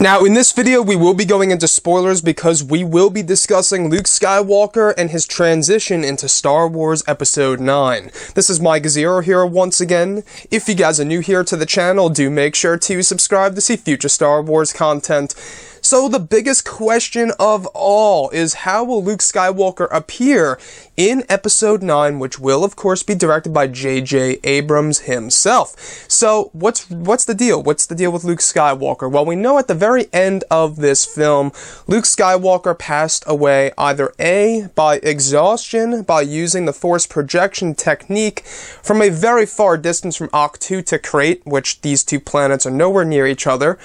Now, in this video, we will be going into spoilers because we will be discussing Luke Skywalker and his transition into Star Wars Episode 9. This is Mike Zero here once again. If you guys are new here to the channel, do make sure to subscribe to see future Star Wars content. So the biggest question of all is how will Luke Skywalker appear in Episode 9, which will of course be directed by J.J. Abrams himself. So what's the deal? What's the deal with Luke Skywalker? Well, we know at the very end of this film, Luke Skywalker passed away either A, by exhaustion, by using the Force projection technique from a very far distance from Ahch-To to Crait, which these two planets are nowhere near each other,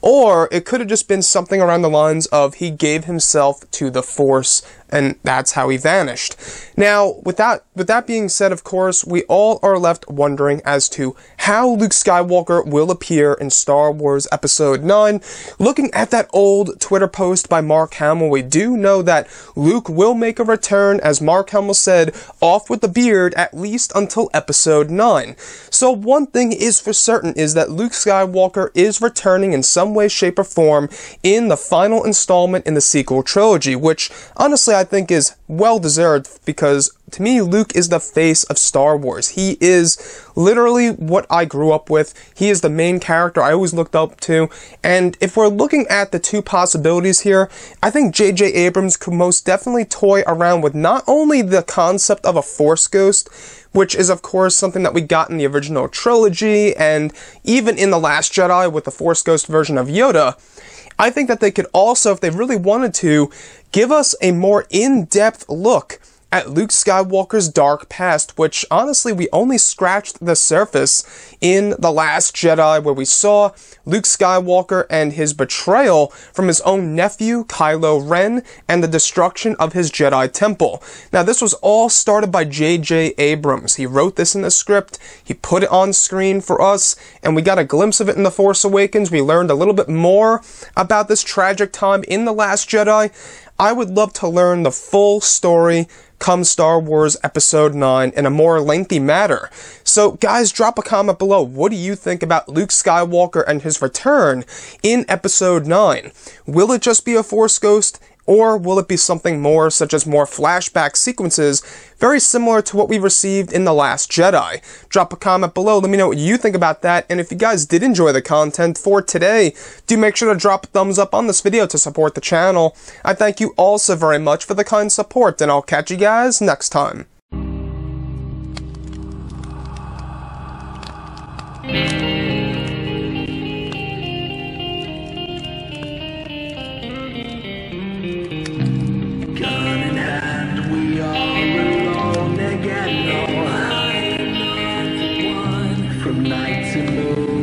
or it could have just been something around the lines of he gave himself to the Force, and that's how he vanished. Now, with that being said, of course, we all are left wondering as to how Luke Skywalker will appear in Star Wars Episode 9. Looking at that old Twitter post by Mark Hamill, we do know that Luke will make a return, as Mark Hamill said, off with the beard, at least until Episode 9. So one thing is for certain is that Luke Skywalker is returning in some way, shape, or form in the final installment in the sequel trilogy, which honestly I think is well deserved because to me Luke is the face of Star Wars. He is literally what I grew up with. He is the main character I always looked up to, and if we're looking at the two possibilities here, I think J.J. Abrams could most definitely toy around with not only the concept of a Force ghost, which is of course something that we got in the original trilogy and even in The Last Jedi with the Force ghost version of Yoda. I think that they could also, if they really wanted to, give us a more in-depth look at Luke Skywalker's dark past, which honestly we only scratched the surface in The Last Jedi, where we saw Luke Skywalker and his betrayal from his own nephew, Kylo Ren, and the destruction of his Jedi Temple. Now, this was all started by J.J. Abrams. He wrote this in the script, he put it on screen for us, and we got a glimpse of it in The Force Awakens. We learned a little bit more about this tragic time in The Last Jedi. I would love to learn the full story come Star Wars Episode 9 in a more lengthy matter. So guys, drop a comment below. What do you think about Luke Skywalker and his return in Episode 9? Will it just be a Force ghost? Or will it be something more, such as more flashback sequences, very similar to what we received in The Last Jedi? Drop a comment below, let me know what you think about that, and if you guys did enjoy the content for today, do make sure to drop a thumbs up on this video to support the channel. I thank you all so very much for the kind support, and I'll catch you guys next time. From night to moon.